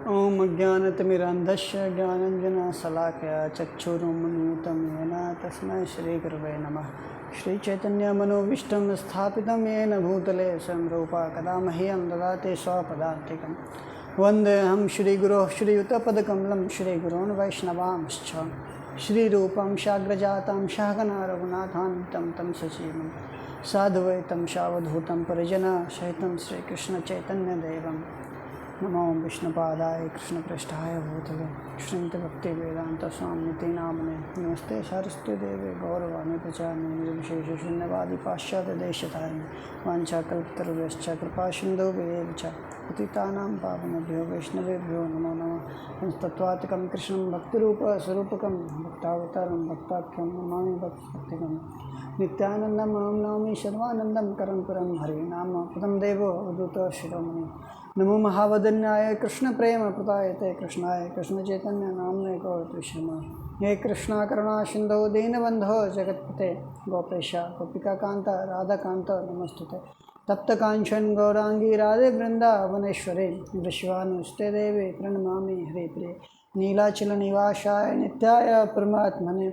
ओम अज्ञानतिमिरान्धस्य ज्ञानाञ्जनशलाकया चक्षुरुन्मीलितं येन तस्मै श्रीगुरवे नमः। श्रीचैतन्यमनोभीष्टं स्थापितं येन भूतले स्वयं रूपा कदा मह्यं ददाति स्वपदान्तिकं। वन्देऽहं श्रीगुरोः श्रीयुतपदकमलं श्रीगुरून् वैष्णवांश्च श्रीरूपं साग्रजातं सहगणा रघुनाथान्वितं तं सजीवं साधुवैतं सावधूतं परिजनसहितं श्रीकृष्णचैतन्यदेवं नमो विष्णुपादाय कृष्णपृष्ठाय भूतले श्रीमद्भक्तिवेदान्तस्वामिनिति नामने नमस्ते सरस्वती देवे गौरवाणी प्रचारिणे निर्विशेषशून्यवादी पाश्चात्यदेशतारिणे वाञ्छाकल्पतरुभ्यश्च कृपासिन्धुभ्येव च पतितानां पावनेभ्यो वैष्णवेभ्यो नमो नमः। तत्त्वात्मकं कृष्णं भक्तिरूपस्वरूपकं भक्तावतारं भक्ताख्यं नमामि भक्तिकं नित्यानन्दम् अहं नमामि सर्वानन्दं करं हरिनाम पदं देवो अवधूत शिरोमणि। नमो महावदन्याय कृष्ण प्रेम प्रदायते कृष्णाय कृष्ण चैतन्य नामने गौरतृष्ण। हे कृष्णा करुणा सिंधो दीनबंधो जगत्पते गोपेश गोपिका कांत राधा कांत नमस्तुते। तप्त कांचन गौरांगी राधे वृंदावनेश्वरी विश्वानुस्ते देवी प्रणमामि हरिप्रिये। नीलाचल निवासाय नित्याय परमात्मने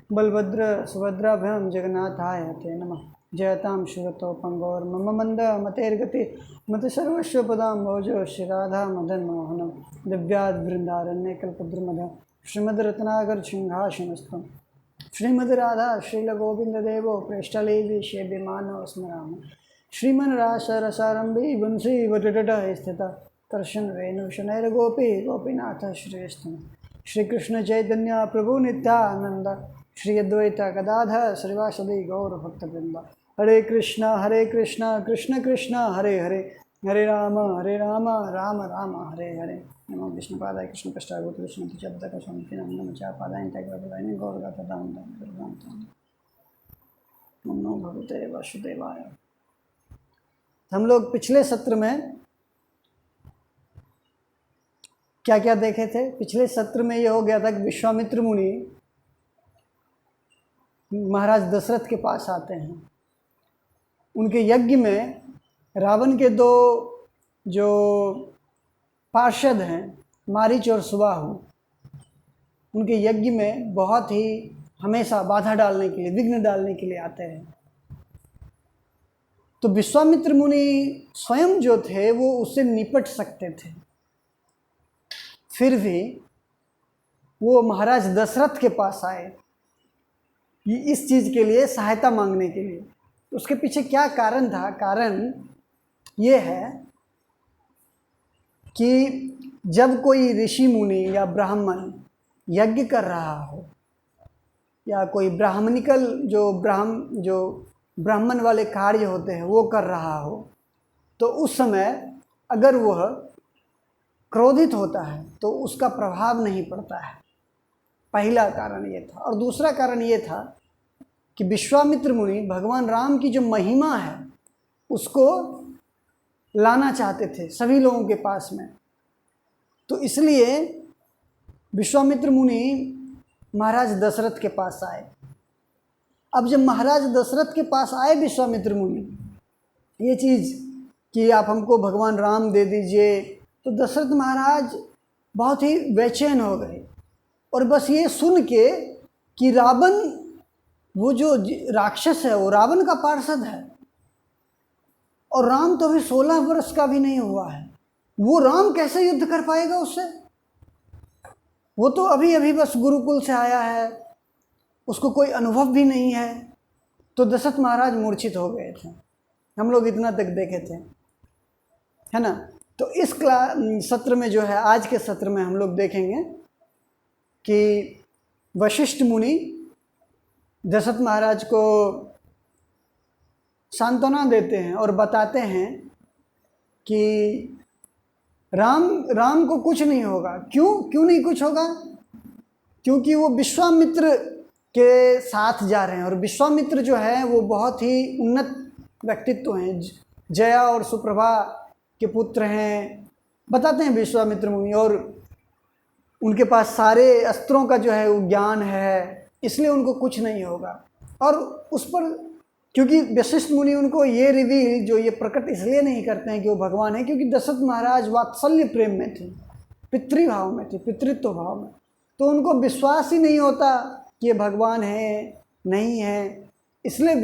बलभद्र सुभद्राभ्यां जगन्नाथाय ते नमः। जयतां सुगतोपंगोर मम मंद मतेर्गति मत सर्वस्वपदां भोजो श्री राधा मदन मोहनम दिव्याद वृंदारण्य कल्पद्रुमध श्रीमद रत्नाकर सिंहासनस्थं श्रीमद राधा श्रील गोविंद देवो प्रेष्ठलेवी शेब्यमानो स्मरामि। श्रीमन रास रसारंभी वंशी वटट स्थित कर्शन वेणु शनैर्गोपी गोपीनाथ श्रीस्तम। श्री कृष्ण चैतन्य प्रभु नित्यानंद श्री अद्वैत गदाधर श्रीवासदि गौर भक्तवृंद। हरे कृष्णा कृष्ण कृष्ण हरे हरे हरे राम राम राम हरे हरे। नमो विष्णुपादाय कृष्ण पृष्ठाय कृष्ण शब्दक स्वामी नम चापादाय तैगोदाय गौरगाता नमो भगवते वासुदेवाय। हम लोग पिछले सत्र में क्या क्या देखे थे? पिछले सत्र में ये हो गया था कि विश्वामित्र मुनि महाराज दशरथ के पास आते हैं। उनके यज्ञ में रावण के दो जो पार्षद हैं मारीच और सुबाहु, उनके यज्ञ में बहुत ही हमेशा बाधा डालने के लिए विघ्न डालने के लिए आते हैं। तो विश्वामित्र मुनि स्वयं जो थे वो उससे निपट सकते थे, फिर भी वो महाराज दशरथ के पास आए इस चीज़ के लिए, सहायता मांगने के लिए। उसके पीछे क्या कारण था? कारण ये है कि जब कोई ऋषि मुनि या ब्राह्मण यज्ञ कर रहा हो या कोई ब्राह्मणिकल जो ब्राह्मण वाले कार्य होते हैं वो कर रहा हो, तो उस समय अगर वह क्रोधित होता है तो उसका प्रभाव नहीं पड़ता है। पहला कारण ये था। और दूसरा कारण ये था कि विश्वामित्र मुनि भगवान राम की जो महिमा है उसको लाना चाहते थे सभी लोगों के पास में। तो इसलिए विश्वामित्र मुनि महाराज दशरथ के पास आए। अब जब महाराज दशरथ के पास आए विश्वामित्र मुनि ये चीज़ कि आप हमको भगवान राम दे दीजिए, तो दशरथ महाराज बहुत ही बेचैन हो गए। और बस ये सुन के कि रावण, वो जो राक्षस है वो रावण का पार्षद है और राम तो अभी 16 वर्ष का भी नहीं हुआ है, वो राम कैसे युद्ध कर पाएगा उससे? वो तो अभी अभी बस गुरुकुल से आया है, उसको कोई अनुभव भी नहीं है। तो दशरथ महाराज मूर्छित हो गए थे। हम लोग इतना तक देखे थे, है ना। तो इस सत्र में जो है, आज के सत्र में हम लोग देखेंगे कि वशिष्ठ मुनि दशरथ महाराज को सांत्वना देते हैं और बताते हैं कि राम को कुछ नहीं होगा। क्यों नहीं कुछ होगा? क्योंकि वो विश्वामित्र के साथ जा रहे हैं और विश्वामित्र जो है वो बहुत ही उन्नत व्यक्तित्व हैं, जया और सुप्रभा के पुत्र हैं, बताते हैं विश्वामित्र मुनि। और उनके पास सारे अस्त्रों का जो है वो ज्ञान है, इसलिए उनको कुछ नहीं होगा। और उस पर क्योंकि वशिष्ठ मुनि उनको ये रिवील जो ये प्रकट इसलिए नहीं करते हैं कि वो भगवान है, क्योंकि दशरथ महाराज वात्सल्य प्रेम में थे। पितृभाव में थी, पितृत्व भाव में। तो उनको विश्वास ही नहीं होता कि ये भगवान है नहीं है, इसलिए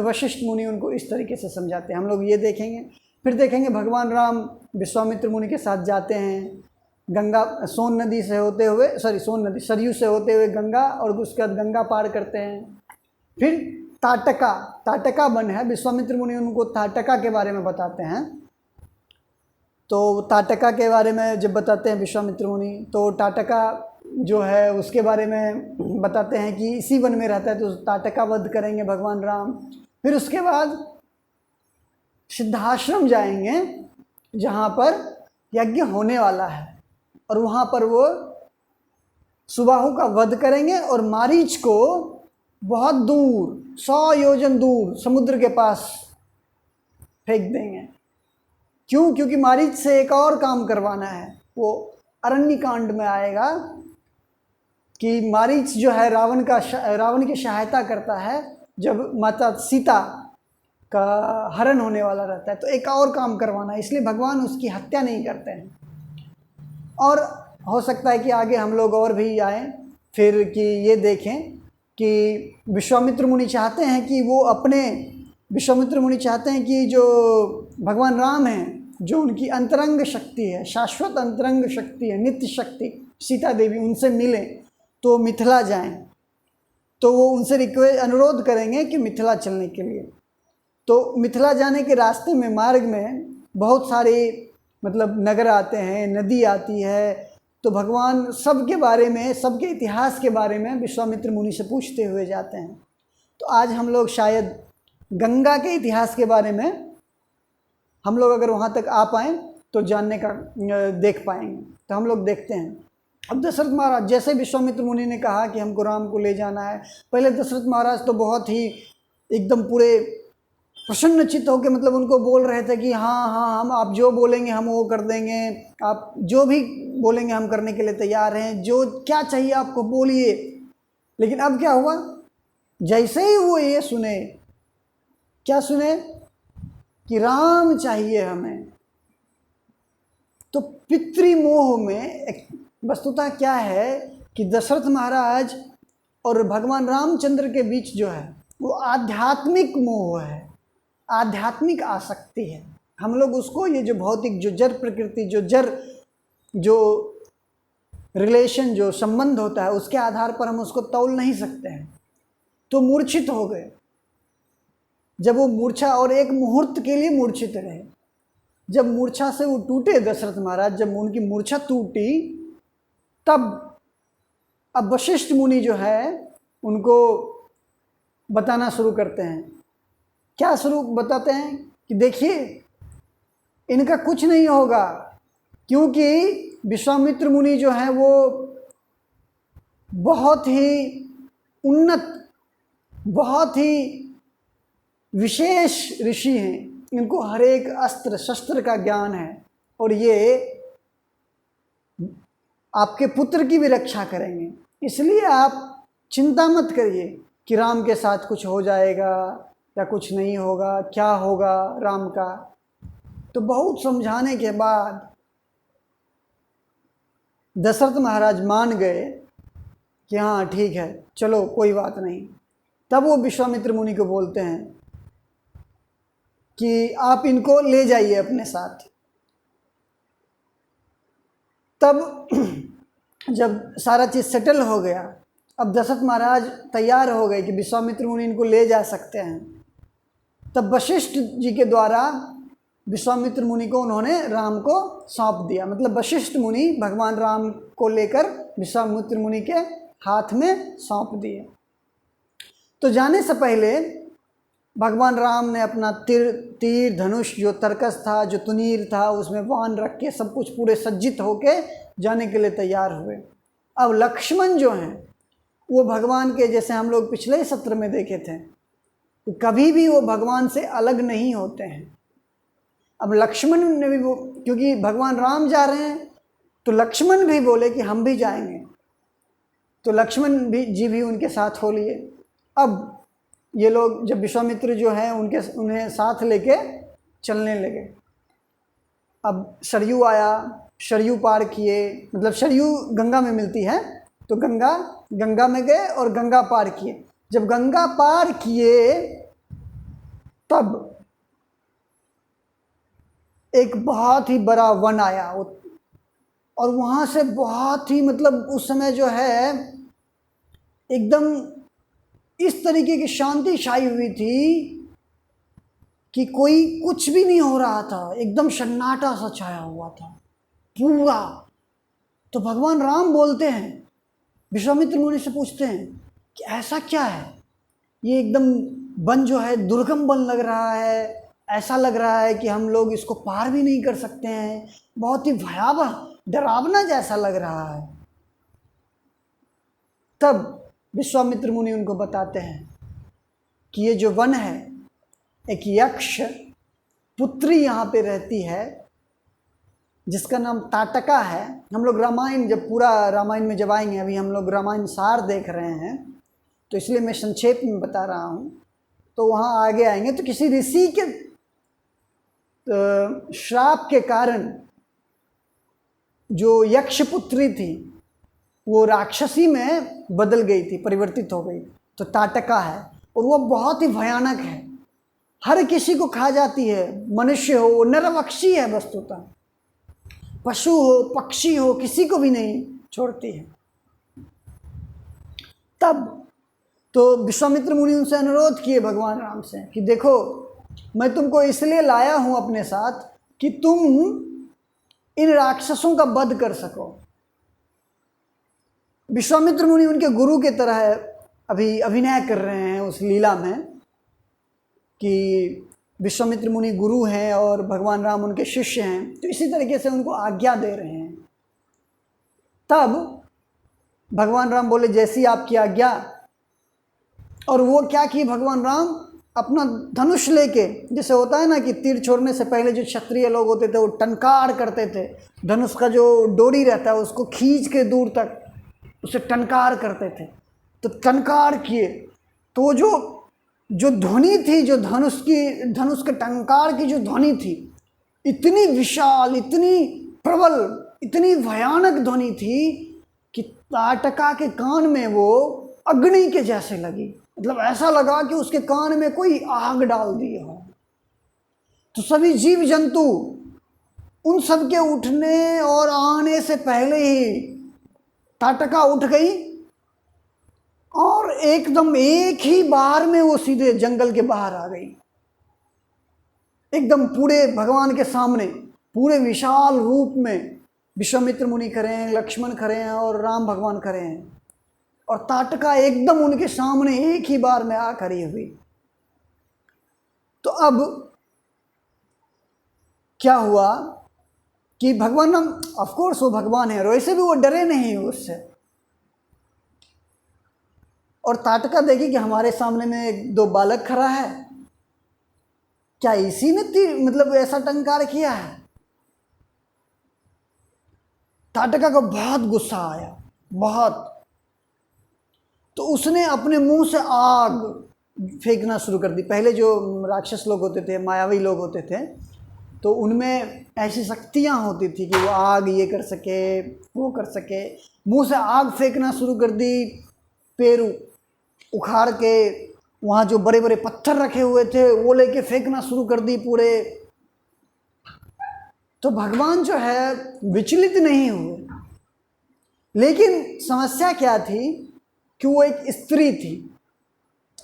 वशिष्ठ मुनि उनको इस तरीके से समझाते हैं। हम लोग ये देखेंगे। फिर देखेंगे भगवान राम विश्वामित्र मुनि के साथ जाते हैं गंगा, सोन नदी से होते हुए, सरयू से होते हुए गंगा, और उसके बाद गंगा पार करते हैं। फिर ताटका वन है, विश्वामित्र मुनि उनको ताटका के बारे में बताते हैं। तो ताटका के बारे में जब बताते हैं विश्वामित्र मुनि, तो ताटका जो है उसके बारे में बताते हैं कि इसी वन में रहता है, तो ताटका वध करेंगे भगवान राम। फिर उसके बाद सिद्धाश्रम जाएंगे जहाँ पर यज्ञ होने वाला है, और वहाँ पर वो सुबाहु का वध करेंगे और मारीच को बहुत दूर 100 योजन दूर समुद्र के पास फेंक देंगे। क्यों? क्योंकि मारीच से एक और काम करवाना है। वो अरण्य कांड में आएगा कि मारीच जो है रावण की सहायता करता है जब माता सीता का हरण होने वाला रहता है, तो एक और काम करवाना है, इसलिए भगवान उसकी हत्या नहीं करते हैं। और हो सकता है कि आगे हम लोग और भी आएँ फिर कि ये देखें कि विश्वामित्र मुनि चाहते हैं कि जो भगवान राम हैं, जो उनकी अंतरंग शक्ति है, शाश्वत अंतरंग शक्ति है, नित्य शक्ति सीता देवी, उनसे मिलें तो मिथिला जाएं। तो वो उनसे अनुरोध करेंगे कि मिथिला चलने के लिए। तो मिथिला जाने के रास्ते में, मार्ग में बहुत सारे नगर आते हैं, नदी आती है। तो भगवान सबके बारे में, सबके इतिहास के बारे में विश्वामित्र मुनि से पूछते हुए जाते हैं। तो आज हम लोग शायद गंगा के इतिहास के बारे में हम लोग अगर वहाँ तक आ पाएँ तो जानने का देख पाएंगे। तो हम लोग देखते हैं। अब दशरथ महाराज, जैसे विश्वामित्र मुनि ने कहा कि हमको राम को ले जाना है, पहले दशरथ महाराज तो बहुत ही एकदम पूरे प्रसन्नचित्त होकर उनको बोल रहे थे कि हाँ हम, आप जो बोलेंगे हम वो कर देंगे, आप जो भी बोलेंगे हम करने के लिए तैयार हैं, जो क्या चाहिए आपको बोलिए। लेकिन अब क्या हुआ? जैसे ही वो ये सुने, क्या सुने कि राम चाहिए हमें, तो पितृमोह में वस्तुतः क्या है कि दशरथ महाराज और भगवान रामचंद्र के बीच जो है वो आध्यात्मिक मोह है, आध्यात्मिक आसक्ति है। हम लोग उसको, ये जो भौतिक, जो जड़ प्रकृति, जो रिलेशन, जो संबंध होता है, उसके आधार पर हम उसको तौल नहीं सकते हैं। तो मूर्छित हो गए। जब वो मूर्छा, और एक मुहूर्त के लिए मूर्छित रहे, जब मूर्छा से वो टूटे दशरथ महाराज, जब उनकी मूर्छा टूटी, तब अब वशिष्ठ मुनि जो है उनको बताना शुरू करते हैं। क्या शुरू बताते हैं कि देखिए इनका कुछ नहीं होगा, क्योंकि विश्वामित्र मुनि जो है वो बहुत ही उन्नत, बहुत ही विशेष ऋषि हैं। इनको हर एक अस्त्र शस्त्र का ज्ञान है, और ये आपके पुत्र की भी रक्षा करेंगे। इसलिए आप चिंता मत करिए कि राम के साथ कुछ हो जाएगा या कुछ नहीं होगा, क्या होगा राम का। तो बहुत समझाने के बाद दशरथ महाराज मान गए कि हाँ ठीक है, चलो कोई बात नहीं। तब वो विश्वामित्र मुनि को बोलते हैं कि आप इनको ले जाइए अपने साथ। तब जब सारा चीज़ सेटल हो गया, अब दशरथ महाराज तैयार हो गए कि विश्वामित्र मुनि इनको ले जा सकते हैं। तब वशिष्ठ जी के द्वारा विश्वामित्र मुनि को उन्होंने राम को सौंप दिया। वशिष्ठ मुनि भगवान राम को लेकर विश्वामित्र मुनि के हाथ में सौंप दिए। तो जाने से पहले भगवान राम ने अपना तीर धनुष, जो तरकस था, जो तुनीर था, उसमें वाहन रख के सब कुछ पूरे सज्जित होके जाने के लिए तैयार हुए। अब लक्ष्मण जो हैं वो भगवान के, जैसे हम लोग पिछले सत्र में देखे थे, तो कभी भी वो भगवान से अलग नहीं होते हैं। अब लक्ष्मण ने भी, वो क्योंकि भगवान राम जा रहे हैं तो लक्ष्मण भी बोले कि हम भी जाएंगे, तो लक्ष्मण जी भी उनके साथ हो लिए। अब ये लोग जब विश्वामित्र जो हैं उन्हें साथ लेके चलने लगे। अब सरयू आया, सरयू पार किए, मतलब सरयू गंगा में मिलती है, तो गंगा में गए और गंगा पार किए। जब गंगा पार किए तब एक बहुत ही बड़ा वन आया और वहाँ से बहुत ही, मतलब उस समय जो है एकदम इस तरीके की शांति छाई हुई थी कि कोई कुछ भी नहीं हो रहा था, एकदम सन्नाटा सा छाया हुआ था पूरा। तो भगवान राम बोलते हैं, विश्वामित्र मुनि से पूछते हैं कि ऐसा क्या है, ये एकदम वन जो है दुर्गम वन लग रहा है, ऐसा लग रहा है कि हम लोग इसको पार भी नहीं कर सकते हैं, बहुत ही भयावह डरावना जैसा लग रहा है। तब विश्वामित्र मुनि उनको बताते हैं कि ये जो वन है, एक यक्ष पुत्री यहाँ पे रहती है जिसका नाम ताटका है। हम लोग रामायण, जब पूरा रामायण में जब आएंगे, अभी हम लोग रामायण सार देख रहे हैं तो इसलिए मैं संक्षेप में बता रहा हूँ, तो वहाँ आगे आएंगे। तो किसी ऋषि के श्राप के कारण जो यक्ष पुत्री थी वो राक्षसी में बदल गई थी, परिवर्तित हो गई। तो ताटका है और वो बहुत ही भयानक है, हर किसी को खा जाती है, मनुष्य हो, नरभक्षी है, वस्तुतः पशु हो, पक्षी हो, किसी को भी नहीं छोड़ती है। तब तो विश्वामित्र मुनि उनसे अनुरोध किए भगवान राम से कि देखो, मैं तुमको इसलिए लाया हूँ अपने साथ कि तुम इन राक्षसों का वध कर सको। विश्वामित्र मुनि उनके गुरु के तरह अभी अभिनय कर रहे हैं उस लीला में कि विश्वामित्र मुनि गुरु हैं और भगवान राम उनके शिष्य हैं, तो इसी तरीके से उनको आज्ञा दे रहे हैं। तब भगवान राम बोले जैसी आपकी आज्ञा, और वो क्या किए भगवान राम, अपना धनुष लेके, जैसे होता है ना कि तीर छोड़ने से पहले जो क्षत्रिय लोग होते थे वो टंकार करते थे, धनुष का जो डोरी रहता है उसको खींच के दूर तक उसे टंकार करते थे। तो टंकार किए तो जो ध्वनि थी, जो धनुष के टंकार की जो ध्वनि थी, इतनी विशाल, इतनी प्रबल, इतनी भयानक ध्वनि थी कि ताटका के कान में वो अग्नि के जैसे लगी। मतलब ऐसा लगा कि उसके कान में कोई आग डाल दिया हो। तो सभी जीव जंतु उन सब के उठने और आने से पहले ही ताटका उठ गई और एकदम एक ही बार में वो सीधे जंगल के बाहर आ गई, एकदम पूरे भगवान के सामने, पूरे विशाल रूप में। विश्वामित्र मुनि खड़े हैं, लक्ष्मण खड़े हैं और राम भगवान खड़े हैं, और ताटका एकदम उनके सामने एक ही बार में आ खड़ी हुई। तो अब क्या हुआ कि भगवान राम, ऑफ कोर्स वो भगवान है और वैसे भी वो डरे नहीं उससे। और ताटका देखी कि हमारे सामने में एक दो बालक खड़ा है, क्या इसी ने मतलब ऐसा टंकार किया है। ताटका को बहुत गुस्सा आया, बहुत। तो उसने अपने मुंह से आग फेंकना शुरू कर दी। पहले जो राक्षस लोग होते थे, मायावी लोग होते थे, तो उनमें ऐसी शक्तियाँ होती थी कि वो आग ये कर सके, वो कर सके। मुंह से आग फेंकना शुरू कर दी, पैर उखाड़ के वहाँ जो बड़े बड़े पत्थर रखे हुए थे वो लेके फेंकना शुरू कर दी पूरे। तो भगवान जो है विचलित नहीं हुए, लेकिन समस्या क्या थी कि वो एक स्त्री थी।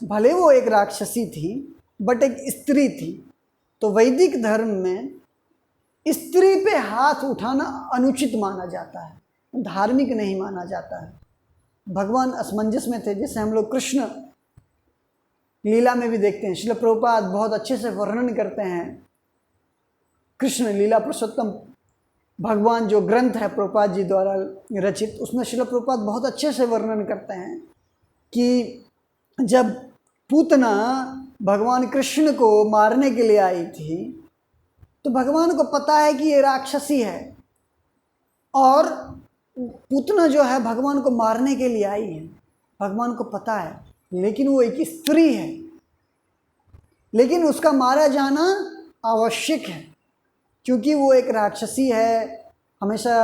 भले वो एक राक्षसी थी बट एक स्त्री थी। तो वैदिक धर्म में स्त्री पे हाथ उठाना अनुचित माना जाता है, धार्मिक नहीं माना जाता है। भगवान असमंजस में थे, जैसे हम लोग कृष्ण लीला में भी देखते हैं। श्रील प्रभुपाद बहुत अच्छे से वर्णन करते हैं कृष्ण लीला पुरुषोत्तम भगवान जो ग्रंथ है प्रभुपाद जी द्वारा रचित, उसमें श्रील प्रभुपाद बहुत अच्छे से वर्णन करते हैं कि जब पूतना भगवान कृष्ण को मारने के लिए आई थी, तो भगवान को पता है कि ये राक्षसी है और पूतना जो है भगवान को मारने के लिए आई है, भगवान को पता है, लेकिन वो एक स्त्री है, लेकिन उसका मारा जाना आवश्यक है क्योंकि वो एक राक्षसी है, हमेशा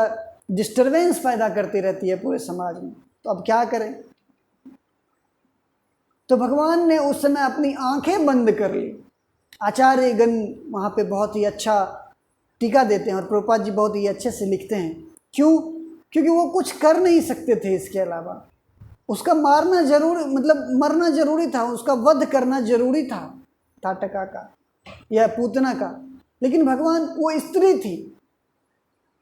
डिस्टरबेंस पैदा करती रहती है पूरे समाज में। तो अब क्या करें? तो भगवान ने उस समय अपनी आंखें बंद कर ली। आचार्यगण वहाँ पे बहुत ही अच्छा टीका देते हैं और प्रभुपाद जी बहुत ही अच्छे से लिखते हैं। क्यों? क्योंकि वो कुछ कर नहीं सकते थे इसके अलावा। उसका मारना जरूर, मतलब मरना जरूरी था, उसका वध करना जरूरी था ताटका का या पूतना का। लेकिन भगवान, वो स्त्री थी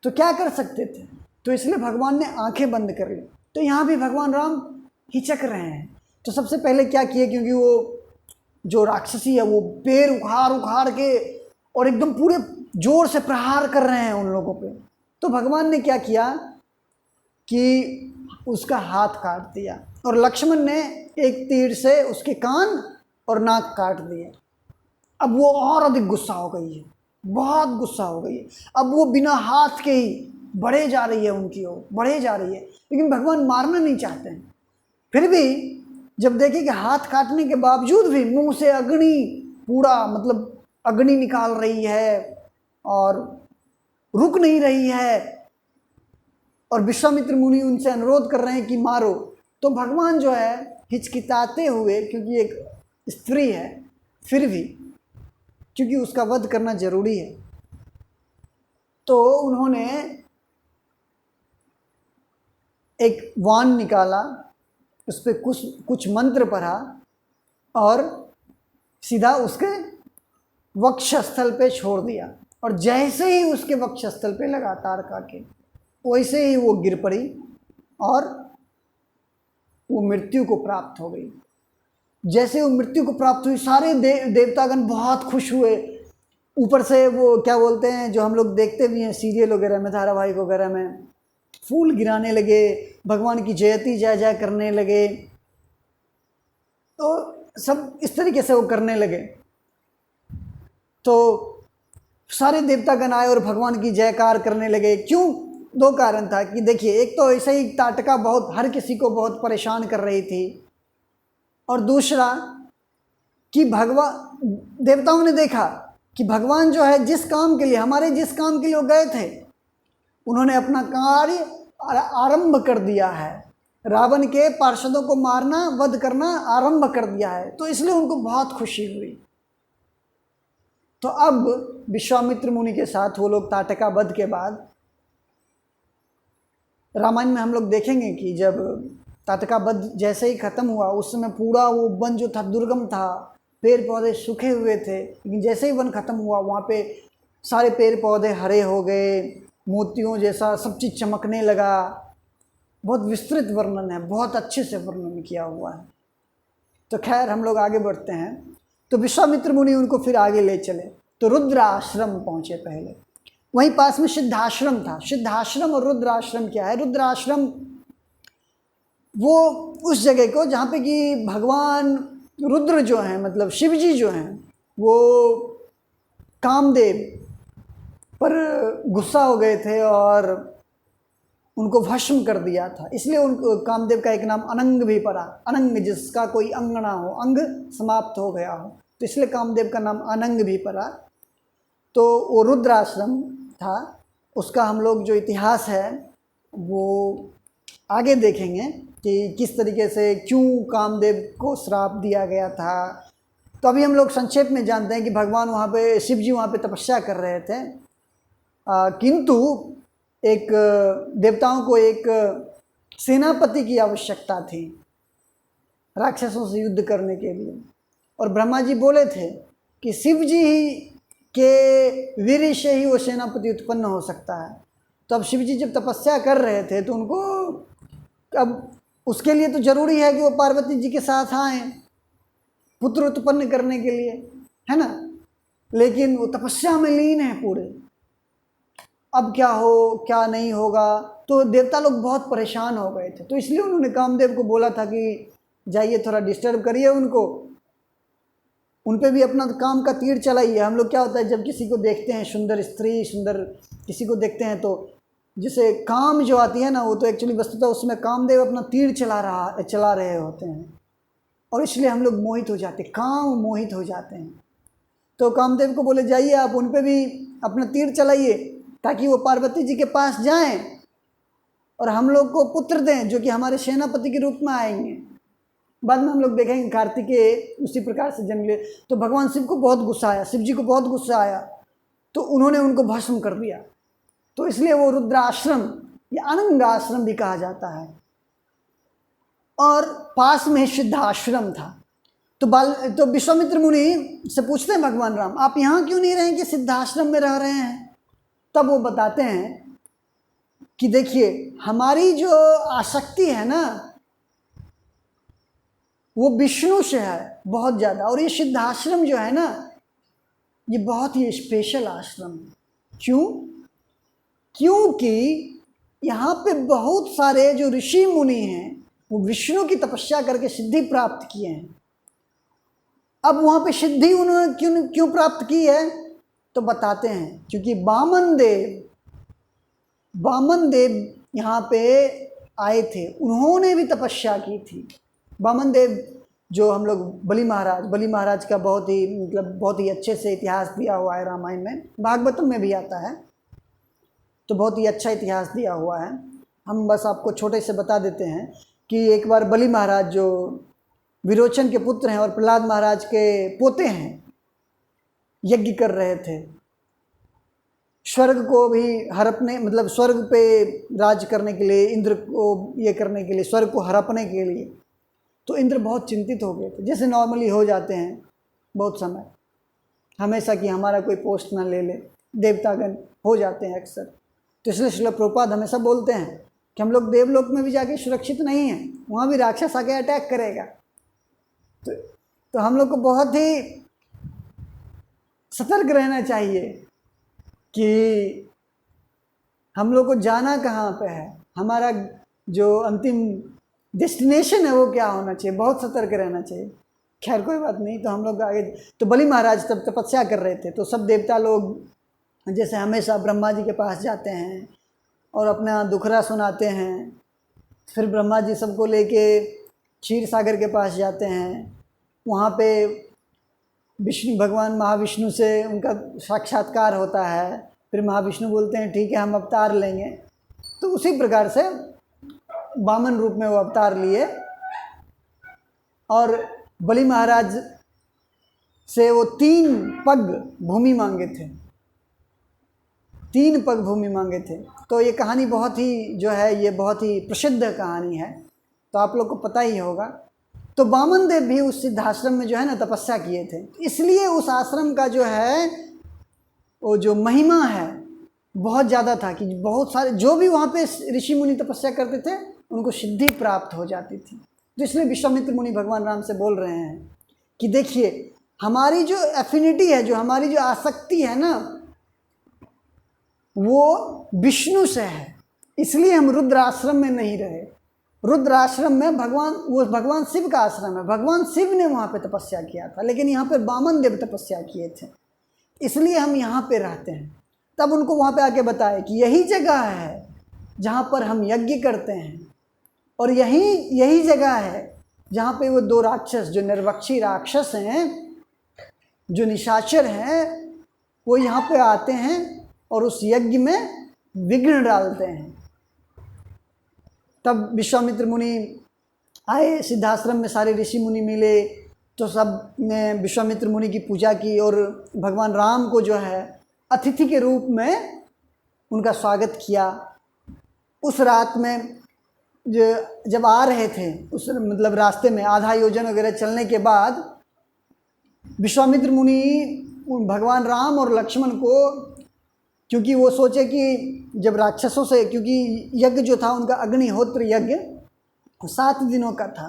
तो क्या कर सकते थे? तो इसलिए भगवान ने आंखें बंद कर ली। तो यहाँ भी भगवान राम हिचक रहे हैं। तो सबसे पहले क्या किए, क्योंकि वो जो राक्षसी है वो पैर उखाड़ उखाड़ के और एकदम पूरे जोर से प्रहार कर रहे हैं उन लोगों पे। तो भगवान ने क्या किया कि उसका हाथ काट दिया और लक्ष्मण ने एक तीर से उसके कान और नाक काट दिए। अब वो और अधिक गुस्सा हो गई है, बहुत गुस्सा हो गई है। अब वो बिना हाथ के ही बढ़े जा रही है उनकी ओर, बढ़े जा रही है। लेकिन भगवान मारना नहीं चाहते हैं। फिर भी जब देखे कि हाथ काटने के बावजूद भी मुंह से अग्नि, पूरा मतलब अग्नि निकाल रही है और रुक नहीं रही है, और विश्वामित्र मुनि उनसे अनुरोध कर रहे हैं कि मारो, तो भगवान जो है हिचकिचाते हुए, क्योंकि एक स्त्री है, फिर भी क्योंकि उसका वध करना जरूरी है, तो उन्होंने एक वाण निकाला, उस पर कुछ मंत्र पढ़ा और सीधा उसके वक्षस्थल पे छोड़ दिया। और जैसे ही उसके वक्षस्थल पे लगा ताड़का के, वैसे ही वो गिर पड़ी और वो मृत्यु को प्राप्त हो गई। जैसे वो मृत्यु को प्राप्त हुई, सारे देवतागण बहुत खुश हुए। ऊपर से वो क्या बोलते हैं, जो हम लोग देखते भी हैं सीरियल वगैरह में, धारावाहिक वगैरह में, फूल गिराने लगे, भगवान की जयती जय जय करने लगे। तो सब इस तरीके से वो करने लगे। तो सारे देवतागण आए और भगवान की जयकार करने लगे। क्यों? दो कारण था कि देखिए, एक तो ऐसे ही ताटका बहुत हर किसी को बहुत परेशान कर रही थी, और दूसरा कि भगवान, देवताओं ने देखा कि भगवान जो है जिस काम के लिए, हमारे जिस काम के लिए वो गए थे, उन्होंने अपना कार्य आरंभ कर दिया है। रावण के पार्षदों को मारना, वध करना आरंभ कर दिया है। तो इसलिए उनको बहुत खुशी हुई। तो अब विश्वामित्र मुनि के साथ वो लोग ताटका वध के बाद, रामायण में हम लोग देखेंगे कि जब ताटका वध जैसे ही खत्म हुआ, उस समय पूरा वो वन जो था दुर्गम था, पेड़ पौधे सूखे हुए थे। लेकिन जैसे ही वन खत्म हुआ, वहाँ पे सारे पेड़ पौधे हरे हो गए, मोतियों जैसा सब चीज़ चमकने लगा। बहुत विस्तृत वर्णन है, बहुत अच्छे से वर्णन किया हुआ है। तो खैर हम लोग आगे बढ़ते हैं। तो विश्वामित्र मुनि उनको फिर आगे ले चले। तो रुद्र आश्रम पहुँचे पहले। वहीं पास में सिद्धाश्रम था। सिद्धाश्रम और रुद्राश्रम क्या है? रुद्राश्रम वो उस जगह को जहाँ पे कि भगवान रुद्र जो हैं, मतलब शिव जी जो हैं, वो कामदेव पर गुस्सा हो गए थे और उनको भस्म कर दिया था। इसलिए उनको कामदेव का एक नाम अनंग भी पड़ा। अनंग, जिसका कोई अंग ना हो, अंग समाप्त हो गया हो, तो इसलिए कामदेव का नाम अनंग भी पड़ा। तो वो रुद्राश्रम था। उसका हम लोग जो इतिहास है वो आगे देखेंगे कि किस तरीके से, क्यों कामदेव को श्राप दिया गया था। तो अभी हम लोग संक्षेप में जानते हैं कि भगवान वहाँ पे, शिव जी वहाँ पे तपस्या कर रहे थे, किंतु एक देवताओं को एक सेनापति की आवश्यकता थी राक्षसों से युद्ध करने के लिए। और ब्रह्मा जी बोले थे कि शिव जी ही के वीर्य से ही वो सेनापति उत्पन्न हो सकता है। तो अब शिव जी जब तपस्या कर रहे थे तो उनको, अब उसके लिए तो जरूरी है कि वो पार्वती जी के साथ आएँ पुत्र उत्पन्न करने के लिए, है ना। लेकिन वो तपस्या में लीन है पूरे। अब क्या हो, क्या नहीं होगा, तो देवता लोग बहुत परेशान हो गए थे। तो इसलिए उन्होंने कामदेव को बोला था कि जाइए थोड़ा डिस्टर्ब करिए उनको, उन पे भी अपना काम का तीर चलाइए। हम लोग क्या होता है, जब किसी को देखते हैं, सुंदर स्त्री, सुंदर किसी को देखते हैं, तो जैसे काम जो आती है ना, वो तो एक्चुअली वस्तुतः उसमें कामदेव अपना तीर चला रहे होते हैं, और इसलिए हम लोग मोहित हो जाते, काम मोहित हो जाते हैं। तो कामदेव को बोले जाइए आप उन पे भी अपना तीर चलाइए। ताकि वो पार्वती जी के पास जाएं और हम लोग को पुत्र दें जो कि हमारे सेनापति के रूप में आएंगे। बाद में हम लोग देखेंगे कार्तिकेय उसी प्रकार से जन्म लिए। तो भगवान शिव को बहुत गुस्सा आया, शिव जी को बहुत गुस्सा आया, तो उन्होंने उनको भस्म कर दिया। तो इसलिए वो रुद्राश्रम या अनंग आश्रम भी कहा जाता है। और पास में सिद्धाश्रम था। तो विश्वामित्र मुनि से पूछते हैं भगवान राम, आप यहाँ क्यों नहीं रहे कि सिद्धाश्रम में रह रहे हैं? तब वो बताते हैं कि देखिए, हमारी जो आसक्ति है ना, वो विष्णु से है बहुत ज़्यादा। और ये सिद्धाश्रम जो है ना, ये बहुत ही स्पेशल आश्रम है। क्यों? क्योंकि यहाँ पे बहुत सारे जो ऋषि मुनि हैं वो विष्णु की तपस्या करके सिद्धि प्राप्त किए हैं। अब वहाँ पे सिद्धि उन्होंने क्यों प्राप्त की है? तो बताते हैं, क्योंकि वामन देव यहाँ पे आए थे, उन्होंने भी तपस्या की थी। वामन देव जो हम लोग बलि महाराज का बहुत ही अच्छे से इतिहास दिया हुआ है रामायण में, भागवतम में भी आता है, तो बहुत ही अच्छा इतिहास दिया हुआ है। हम बस आपको छोटे से बता देते हैं कि एक बार बलि महाराज जो विरोचन के पुत्र हैं और प्रहलाद महाराज के पोते हैं, यज्ञ कर रहे थे स्वर्ग को भी हड़पने, मतलब स्वर्ग पे राज करने के लिए, इंद्र को ये करने के लिए, स्वर्ग को हड़पने के लिए। तो इंद्र बहुत चिंतित हो गए थे, जैसे नॉर्मली हो जाते हैं बहुत समय, हमेशा कि हमारा कोई पोस्ट ना ले ले, देवतागण हो जाते हैं अक्सर। तो इसलिए श्रील प्रभुपाद हमेशा बोलते हैं कि हम लोग देवलोक में भी जाके सुरक्षित नहीं हैं, वहाँ भी राक्षस आके अटैक करेगा। तो हम लोग को बहुत ही सतर्क रहना चाहिए कि हम लोग को जाना कहाँ पे है, हमारा जो अंतिम डेस्टिनेशन है वो क्या होना चाहिए, बहुत सतर्क रहना चाहिए। खैर कोई बात नहीं। तो हम लोग आगे, तो बलि महाराज तब तपस्या कर रहे थे, तो सब देवता लोग जैसे हमेशा ब्रह्मा जी के पास जाते हैं और अपना दुखड़ा सुनाते हैं। फिर ब्रह्मा जी सबको लेके क्षीर सागर के पास जाते हैं, वहाँ पे विष्णु भगवान महाविष्णु से उनका साक्षात्कार होता है। फिर महाविष्णु बोलते हैं ठीक है हम अवतार लेंगे। तो उसी प्रकार से वामन रूप में वो अवतार लिए और बलि महाराज से वो 3 पग भूमि मांगे थे, 3 पग भूमि मांगे थे। तो ये कहानी बहुत ही जो है, ये बहुत ही प्रसिद्ध कहानी है, तो आप लोग को पता ही होगा। तो वामन देव भी उस सिद्धाश्रम में जो है ना तपस्या किए थे, इसलिए उस आश्रम का जो है वो जो महिमा है बहुत ज़्यादा था कि बहुत सारे जो भी वहाँ पे ऋषि मुनि तपस्या करते थे उनको सिद्धि प्राप्त हो जाती थी। तो इसलिए विश्वामित्र मुनि भगवान राम से बोल रहे हैं कि देखिए, हमारी जो एफिनिटी है, जो हमारी जो आसक्ति है ना, वो विष्णु से है, इसलिए हम रुद्राश्रम में नहीं रहे। रुद्राश्रम में वो भगवान शिव का आश्रम है, भगवान शिव ने वहाँ पे तपस्या किया था, लेकिन यहाँ पे वामन देव तपस्या किए थे, इसलिए हम यहाँ पे रहते हैं। तब उनको वहाँ पे आके बताया कि यही जगह है जहाँ पर हम यज्ञ करते हैं, और यही जगह है जहाँ पे वो 2 राक्षस जो निर्वक्षी राक्षस हैं, जो निशाचर हैं, वो यहाँ पे आते हैं और उस यज्ञ में विघ्न डालते हैं। तब विश्वामित्र मुनि आए सिद्धाश्रम में, सारे ऋषि मुनि मिले, तो सब ने विश्वामित्र मुनि की पूजा की और भगवान राम को जो है अतिथि के रूप में उनका स्वागत किया। उस रात में जब आ रहे थे, उस मतलब रास्ते में आधा योजन वगैरह चलने के बाद विश्वामित्र मुनि भगवान राम और लक्ष्मण को, क्योंकि वो सोचे कि जब राक्षसों से, क्योंकि यज्ञ जो था उनका अग्निहोत्र यज्ञ 7 दिनों का था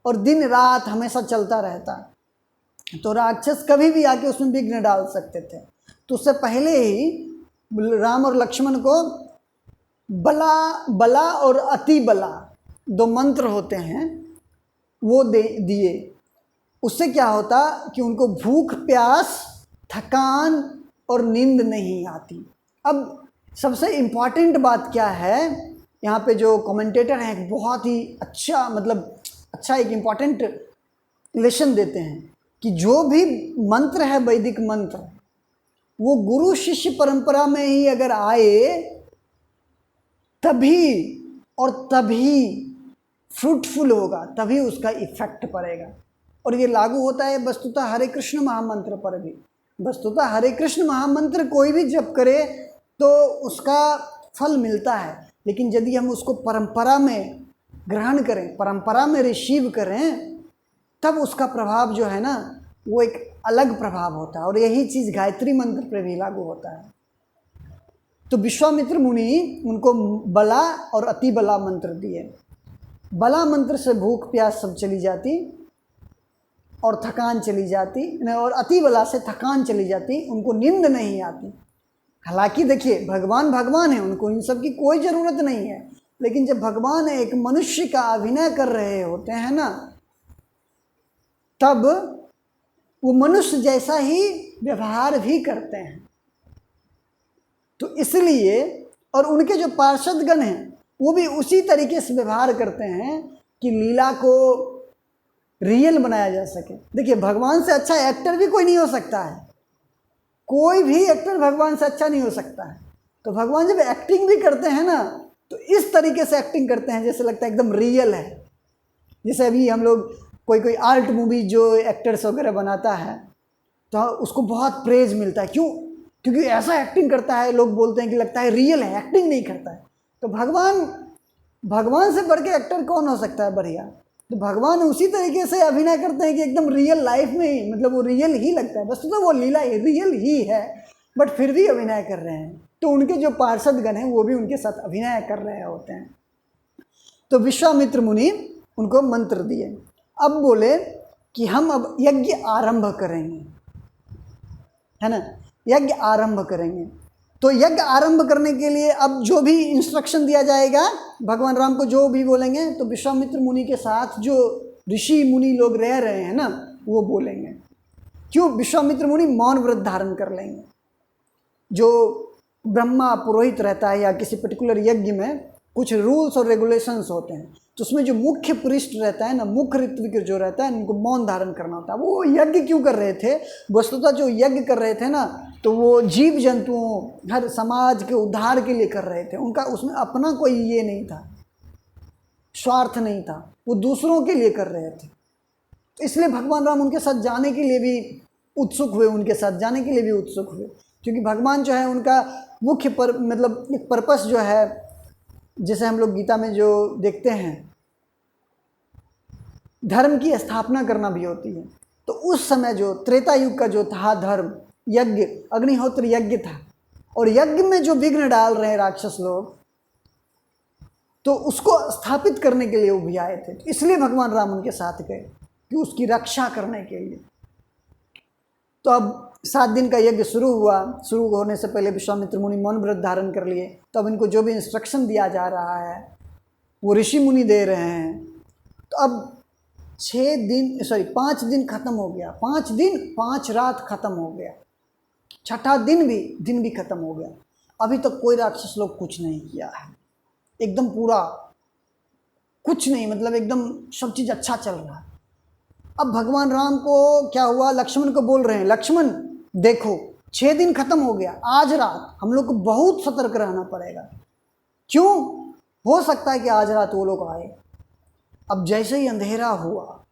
और दिन रात हमेशा चलता रहता, तो राक्षस कभी भी आके उसमें विघ्न डाल सकते थे। तो उससे पहले ही राम और लक्ष्मण को बला और अति बला 2 मंत्र होते हैं वो दिए। उससे क्या होता कि उनको भूख प्यास, थकान और नींद नहीं आती। अब सबसे इम्पॉर्टेंट बात क्या है, यहाँ पे जो कमेंटेटर हैं एक बहुत ही अच्छा एक इम्पॉर्टेंट लेसन देते हैं कि जो भी मंत्र है, वैदिक मंत्र, वो गुरु शिष्य परंपरा में ही अगर आए तभी और तभी फ्रूटफुल होगा, तभी उसका इफेक्ट पड़ेगा। और ये लागू होता है वस्तुतः हरे कृष्ण महामंत्र पर भी। वस्तुतः हरे कृष्ण महामंत्र कोई भी जप करे तो उसका फल मिलता है, लेकिन यदि हम उसको परंपरा में ग्रहण करें, परंपरा में रिसीव करें, तब उसका प्रभाव जो है ना वो एक अलग प्रभाव होता है। और यही चीज़ गायत्री मंत्र पर भी लागू होता है। तो विश्वामित्र मुनि उनको बला और अति बला मंत्र दिए। बला मंत्र से भूख प्यास सब चली जाती और थकान चली जाती, और अति बला से थकान चली जाती, उनको नींद नहीं आती। हालांकि देखिए भगवान भगवान है, उनको इन सब की कोई ज़रूरत नहीं है, लेकिन जब भगवान एक मनुष्य का अभिनय कर रहे होते हैं ना, तब वो मनुष्य जैसा ही व्यवहार भी करते हैं। तो इसलिए, और उनके जो पार्षदगण हैं वो भी उसी तरीके से व्यवहार करते हैं कि लीला को रियल बनाया जा सके। देखिए भगवान से अच्छा एक्टर भी कोई नहीं हो सकता है, कोई भी एक्टर भगवान से अच्छा नहीं हो सकता है। तो भगवान जब एक्टिंग भी करते हैं ना तो इस तरीके से एक्टिंग करते हैं जैसे लगता है एकदम रियल है। जैसे अभी हम लोग कोई आर्ट मूवी जो एक्टर्स वगैरह बनाता है तो उसको बहुत प्रेज मिलता है, क्यों? क्योंकि ऐसा एक्टिंग करता है, लोग बोलते हैं कि लगता है रियल है, एक्टिंग नहीं करता है। तो भगवान से बढ़ के एक्टर कौन हो सकता है बढ़िया? तो भगवान उसी तरीके से अभिनय करते हैं कि एकदम रियल लाइफ में ही, मतलब वो रियल ही लगता है। बस तो वो लीला रियल ही है, बट फिर भी अभिनय कर रहे हैं। तो उनके जो पार्षदगण हैं वो भी उनके साथ अभिनय कर रहे होते हैं। तो विश्वामित्र मुनि उनको मंत्र दिए। अब बोले कि हम अब यज्ञ आरंभ करेंगे, है ना, यज्ञ आरंभ करेंगे। तो यज्ञ आरंभ करने के लिए अब जो भी इंस्ट्रक्शन दिया जाएगा, भगवान राम को जो भी बोलेंगे, तो विश्वामित्र मुनि के साथ जो ऋषि मुनि लोग रह रहे हैं ना वो बोलेंगे। क्यों? विश्वामित्र मुनि मौन व्रत धारण कर लेंगे। जो ब्रह्मा पुरोहित रहता है या किसी पर्टिकुलर यज्ञ में कुछ रूल्स और रेगुलेशंस होते हैं, तो उसमें जो मुख्य पृष्ठ रहता है ना, मुख्य ऋत्विक जो रहता है, उनको मौन धारण करना होता है। वो यज्ञ क्यों कर रहे थे? वस्तुतः जो यज्ञ कर रहे थे ना, तो वो जीव जंतुओं, हर समाज के उद्धार के लिए कर रहे थे। उनका उसमें अपना कोई ये नहीं था, स्वार्थ नहीं था, वो दूसरों के लिए कर रहे थे। तो इसलिए भगवान राम उनके साथ जाने के लिए भी उत्सुक हुए, उनके साथ जाने के लिए भी उत्सुक हुए, क्योंकि भगवान जो है उनका मुख्य मतलब एक पर्पस जो है, जैसे हम लोग गीता में जो देखते हैं, धर्म की स्थापना करना भी होती है। तो उस समय जो त्रेता युग का जो था धर्म, यज्ञ, अग्निहोत्र यज्ञ था, और यज्ञ में जो विघ्न डाल रहे हैं राक्षस लोग, तो उसको स्थापित करने के लिए वो भी आए थे। तो इसलिए भगवान राम उनके साथ गए कि उसकी रक्षा करने के लिए। तो अब 7 दिन का यज्ञ शुरू हुआ। शुरू होने से पहले विश्वामित्र मुनि मौन व्रत धारण कर लिए। तो अब इनको जो भी इंस्ट्रक्शन दिया जा रहा है वो ऋषि मुनि दे रहे हैं। तो अब 5 दिन खत्म हो गया, 5 दिन 5 रात खत्म हो गया, छठा दिन भी खत्म हो गया। अभी तक कोई राक्षस लोग कुछ नहीं किया है, एकदम पूरा कुछ नहीं, मतलब एकदम सब चीज़ अच्छा चल रहा है। अब भगवान राम को क्या हुआ, लक्ष्मण को बोल रहे हैं, लक्ष्मण देखो 6 दिन खत्म हो गया, आज रात हम लोग को बहुत सतर्क रहना पड़ेगा। क्यों? हो सकता है कि आज रात वो लोग आए। अब जैसे ही अंधेरा हुआ,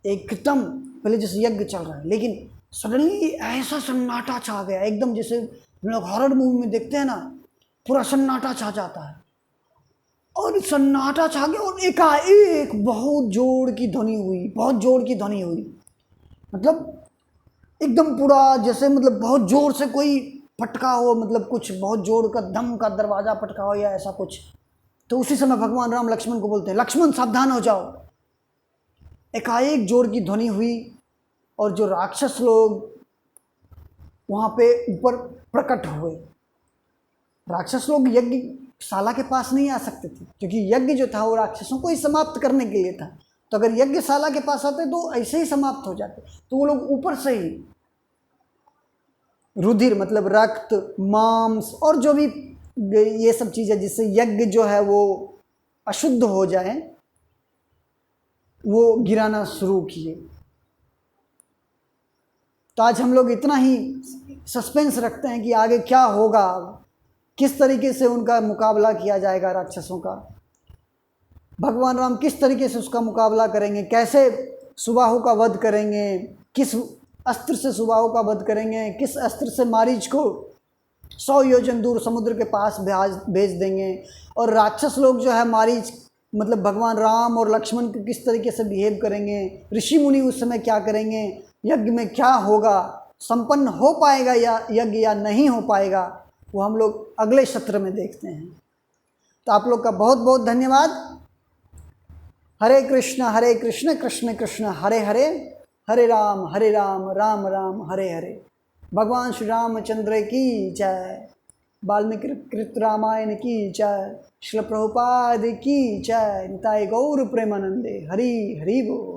एकदम पहले जैसे यज्ञ चल रहा है, लेकिन सडनली ऐसा सन्नाटा छा गया, एकदम जैसे हम लोग हॉरर मूवी में देखते हैं ना, पूरा सन्नाटा छा जाता है। और सन्नाटा छा गया और एकाएक बहुत जोर की ध्वनि हुई, मतलब एकदम पूरा जैसे, मतलब बहुत जोर से कोई फटका हो, मतलब कुछ बहुत जोर का दम का दरवाज़ा फटका हो या ऐसा कुछ। तो उसी समय भगवान राम लक्ष्मण को बोलते हैं, लक्ष्मण सावधान हो जाओ। एकाएक जोर की ध्वनि हुई और जो राक्षस लोग वहाँ पे ऊपर प्रकट हुए। राक्षस लोग यज्ञशाला के पास नहीं आ सकते थे, क्योंकि यज्ञ जो था वो राक्षसों को ही समाप्त करने के लिए था। तो अगर यज्ञशाला के पास आते तो ऐसे ही समाप्त हो जाते। तो वो लोग ऊपर से ही रुधिर, मतलब रक्त, मांस और जो भी ये सब चीज़ें जिससे यज्ञ जो है वो अशुद्ध हो जाए, वो गिराना शुरू किए। तो आज हम लोग इतना ही सस्पेंस रखते हैं कि आगे क्या होगा, किस तरीके से उनका मुकाबला किया जाएगा राक्षसों का, भगवान राम किस तरीके से उसका मुकाबला करेंगे, कैसे सुबाहु का वध करेंगे, किस अस्त्र से सुबाहु का वध करेंगे, किस अस्त्र से मारीच को 100 योजन दूर समुद्र के पास भेज देंगे, और राक्षस लोग जो है मारीच मतलब भगवान राम और लक्ष्मण को किस तरीके से बिहेव करेंगे, ऋषि मुनि उस समय क्या करेंगे, यज्ञ में क्या होगा, संपन्न हो पाएगा या यज्ञ या नहीं हो पाएगा, वो हम लोग अगले सत्र में देखते हैं। तो आप लोग का बहुत बहुत धन्यवाद। हरे कृष्ण कृष्ण कृष्ण हरे हरे, हरे राम राम राम हरे हरे। भगवान श्री रामचंद्र की जय, वाल्मीकि कृत रामायण की जय, श्रील प्रभुपाद की जय, निताय गौर प्रेमानंदे। हरि हरि बोल।